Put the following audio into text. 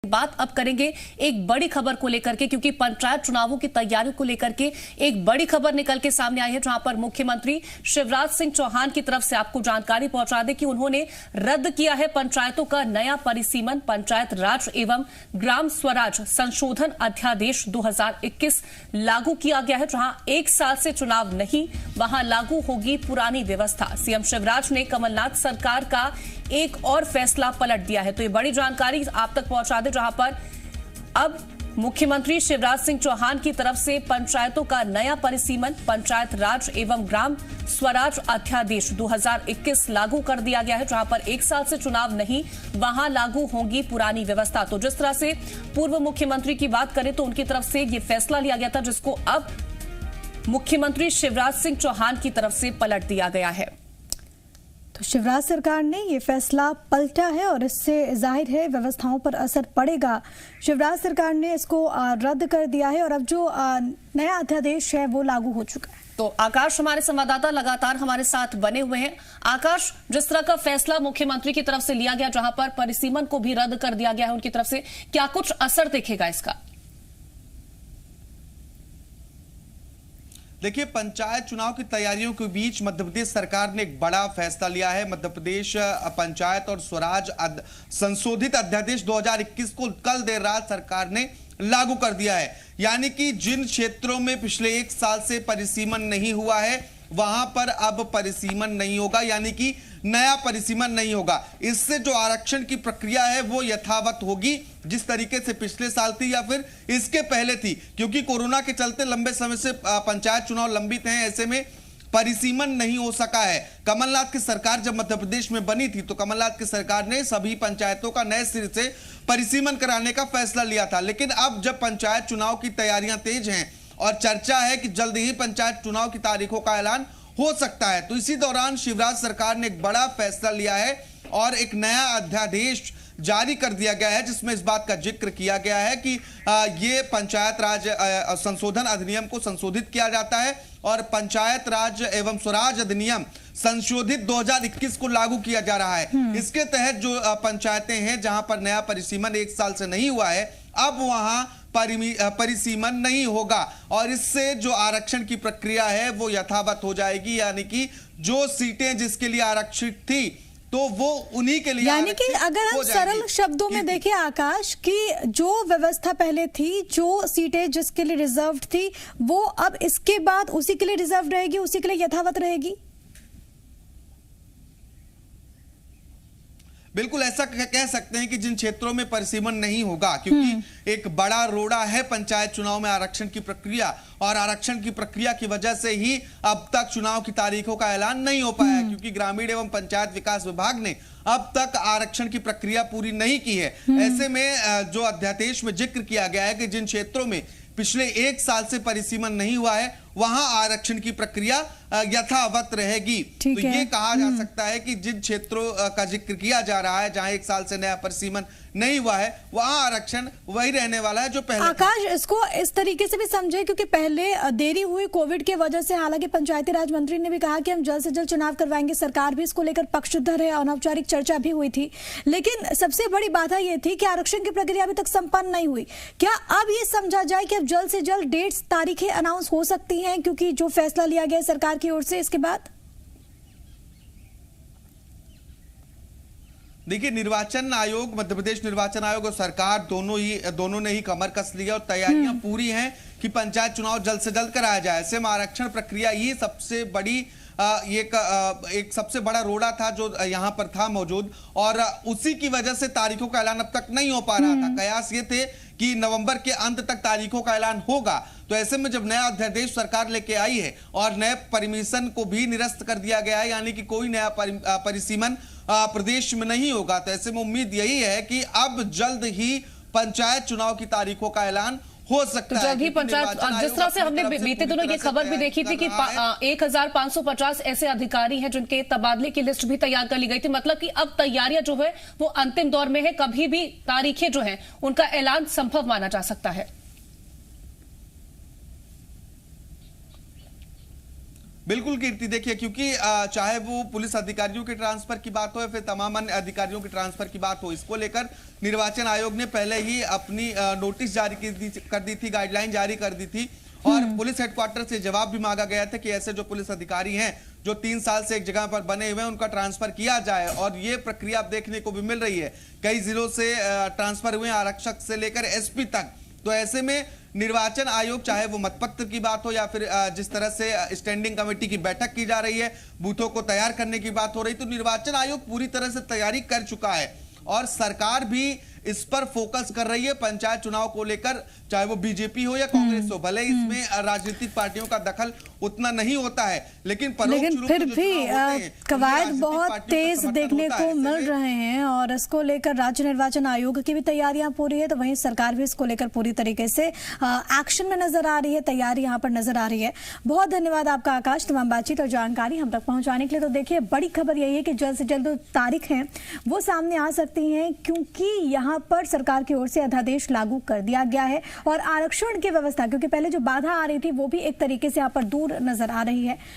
बात अब करेंगे एक बड़ी खबर को लेकर के, क्योंकि पंचायत चुनावों की तैयारियों को लेकर के एक बड़ी खबर निकल के सामने आई है, जहां पर मुख्यमंत्री शिवराज सिंह चौहान की तरफ से आपको जानकारी पहुंचा दें कि उन्होंने रद्द किया है पंचायतों का नया परिसीमन। पंचायत राज एवं ग्राम स्वराज संशोधन अध्यादेश 2021 लागू किया गया है। जहां एक साल से चुनाव नहीं, वहां लागू होगी पुरानी व्यवस्था। सीएम शिवराज ने कमलनाथ सरकार का एक और फैसला पलट दिया है। तो ये बड़ी जानकारी आप तक पहुंचा दें, जहां पर अब मुख्यमंत्री शिवराज सिंह चौहान की तरफ से पंचायतों का नया परिसीमन पंचायत राज एवं ग्राम स्वराज अध्यादेश 2021 लागू कर दिया गया है। जहां पर एक साल से चुनाव नहीं, वहां लागू होगी पुरानी व्यवस्था। तो जिस तरह से पूर्व मुख्यमंत्री की बात करें तो उनकी तरफ से यह फैसला लिया गया था, जिसको अब मुख्यमंत्री शिवराज सिंह चौहान की तरफ से पलट दिया गया है। तो शिवराज सरकार ने ये फैसला पलटा है और इससे जाहिर है व्यवस्थाओं पर असर पड़ेगा। शिवराज सरकार ने इसको रद्द कर दिया है और अब जो नया अध्यादेश है वो लागू हो चुका है। तो आकाश, हमारे संवाददाता लगातार हमारे साथ बने हुए हैं। आकाश, जिस तरह का फैसला मुख्यमंत्री की तरफ से लिया गया, जहां पर परिसीमन को भी रद्द कर दिया गया है उनकी तरफ से, क्या कुछ असर दिखेगा इसका? देखिए, पंचायत चुनाव की तैयारियों के बीच मध्य प्रदेश सरकार ने एक बड़ा फैसला लिया है। मध्य प्रदेश पंचायत और स्वराज संशोधित अध्यादेश 2021 को कल देर रात सरकार ने लागू कर दिया है। यानी कि जिन क्षेत्रों में पिछले एक साल से परिसीमन नहीं हुआ है, वहां पर अब परिसीमन नहीं होगा, यानी कि नया परिसीमन नहीं होगा। इससे जो आरक्षण की प्रक्रिया है वो यथावत होगी, जिस तरीके से पिछले साल थी या फिर इसके पहले थी। क्योंकि कोरोना के चलते लंबे समय से पंचायत चुनाव लंबित हैं, ऐसे में परिसीमन नहीं हो सका है। कमलनाथ की सरकार जब मध्य प्रदेश में बनी थी तो कमलनाथ की सरकार ने सभी पंचायतों का नए सिरे से परिसीमन कराने का फैसला लिया था। लेकिन अब जब पंचायत चुनाव की तैयारियां तेज हैं और चर्चा है कि जल्द ही पंचायत चुनाव की तारीखों का ऐलान हो सकता है, तो इसी दौरान शिवराज सरकार ने एक बड़ा फैसला लिया है और एक नया अध्यादेश जारी कर दिया गया है, जिसमें इस बात का जिक्र किया गया है कि ये पंचायत राज संशोधन अधिनियम को संशोधित किया जाता है और पंचायत राज एवं स्वराज अधिनियम संशोधित 2021 को लागू किया जा रहा है। इसके तहत जो पंचायतें हैं जहां पर नया परिसीमन एक साल से नहीं हुआ है, अब वहां परिसीमन नहीं होगा और इससे जो आरक्षण की प्रक्रिया है वो यथावत हो जाएगी। यानी कि जो सीटें जिसके लिए आरक्षित थी तो वो उन्हीं के लिए, यानी कि अगर हम सरल शब्दों में देखें आकाश, कि जो व्यवस्था पहले थी, जो सीटें जिसके लिए रिजर्व्ड थी, वो अब इसके बाद उसी के लिए रिजर्व रहेगी, उसी के लिए यथावत रहेगी। बिल्कुल ऐसा कह सकते हैं कि जिन क्षेत्रों में परिसीमन नहीं होगा, क्योंकि एक बड़ा रोड़ा है पंचायत चुनाव में आरक्षण की प्रक्रिया, और आरक्षण की प्रक्रिया की वजह से ही अब तक चुनाव की तारीखों का ऐलान नहीं हो पाया, क्योंकि ग्रामीण एवं पंचायत विकास विभाग ने अब तक आरक्षण की प्रक्रिया पूरी नहीं की है। ऐसे में जो अध्यादेश में जिक्र किया गया है कि जिन क्षेत्रों में पिछले एक साल से परिसीमन नहीं हुआ है, वहां आरक्षण की प्रक्रिया यथावत रहेगी। तो ये कहा जा सकता है कि जिन क्षेत्रों का जिक्र किया जा रहा है जहां एक साल से नया परिसीमन नहीं हुआ है, वहां आरक्षण वही रहने वाला है जो पहले। आकाश, इसको इस तरीके से भी समझे, क्योंकि पहले देरी हुई कोविड की वजह से। हालांकि पंचायती राज मंत्री ने भी कहा कि हम जल्द से जल्द चुनाव करवाएंगे, सरकार भी इसको लेकर पक्षधर है, अनौपचारिक चर्चा भी हुई थी। लेकिन सबसे बड़ी बाधा यह थी कि आरक्षण की प्रक्रिया अभी तक संपन्न नहीं हुई। क्या अब ये समझा जाए कि अब जल्द से जल्द डेट्स, तारीखें अनाउंस हो सकती हैं, क्योंकि जो फैसला लिया गया सरकार की ओर से इसके बाद? देखिए, निर्वाचन आयोग, मध्य प्रदेश निर्वाचन आयोग और सरकार दोनों ने ही कमर कस लिया और तैयारियां पूरी हैं कि पंचायत चुनाव जल्द से जल्द कराया जाए। ऐसे में आरक्षण प्रक्रिया ये सबसे बड़ी एक सबसे बड़ा रोड़ा था जो यहां पर था मौजूद, और उसी की वजह से तारीखों का ऐलान अब तक नहीं हो पा रहा था। कयास ये थे कि नवंबर के अंत तक तारीखों का ऐलान होगा। तो ऐसे में जब नया अध्यादेश सरकार लेके आई है और नए परमिशन को भी निरस्त कर दिया गया है, यानी कि कोई नया परिसीमन प्रदेश में नहीं होगा, तो ऐसे में उम्मीद यही है कि अब जल्द ही पंचायत चुनाव की तारीखों का ऐलान हो सकता है। जल्द ही पंचायत, जिस तरह से हमने बीते दिनों ये खबर भी देखी थी कि 1550 ऐसे अधिकारी हैं जिनके तबादले की लिस्ट भी तैयार कर ली गई थी। मतलब कि अब तैयारियां जो है वो अंतिम दौर में है, कभी भी तारीखें जो हैं उनका ऐलान संभव माना जा सकता है। बिल्कुल कीर्ति, देखिए क्योंकि चाहे वो पुलिस अधिकारियों के ट्रांसफर की बात हो या फिर तमाम अन्य अधिकारियों के ट्रांसफर की बात हो, इसको लेकर निर्वाचन आयोग ने पहले ही अपनी नोटिस जारी कर दी थी, गाइडलाइन जारी कर दी थी और पुलिस हेडक्वार्टर से जवाब भी मांगा गया था कि ऐसे जो पुलिस अधिकारी हैं जो 3 साल से एक जगह पर बने हुए हैं उनका ट्रांसफर किया जाए और ये प्रक्रिया अब देखने को भी मिल रही है। कई जिलों से ट्रांसफर हुए, आरक्षक से लेकर एसपी तक। तो ऐसे में निर्वाचन आयोग, चाहे वो मतपत्र की बात हो या फिर जिस तरह से स्टैंडिंग कमेटी की बैठक की जा रही है, बूथों को तैयार करने की बात हो रही, तो निर्वाचन आयोग पूरी तरह से तैयारी कर चुका है और सरकार भी इस पर फोकस कर रही है। पंचायत चुनाव को लेकर चाहे वो बीजेपी हो या कांग्रेस हो, भले इसमें राजनीतिक पार्टियों का दखल उतना नहीं होता है, लेकिन फिर भी कवायद बहुत तेज देखने को मिल रहे हैं और इसको लेकर राज्य निर्वाचन आयोग की भी तैयारियां पूरी है, तो वहीं सरकार भी इसको लेकर पूरी तरीके से एक्शन में नजर आ रही है, तैयारी यहाँ पर नजर आ रही है। बहुत धन्यवाद आपका आकाश, तमाम बातचीत और जानकारी हम तक पहुंचाने के लिए। तो देखिए, बड़ी खबर यही है कि जल्द से जल्द तारीख है वो सामने आ सकती है, क्योंकि यहाँ पर सरकार की ओर से अध्यादेश लागू कर दिया गया है और आरक्षण की व्यवस्था, क्योंकि पहले जो बाधा आ रही थी वो भी एक तरीके से यहाँ पर दूर नजर आ रही है।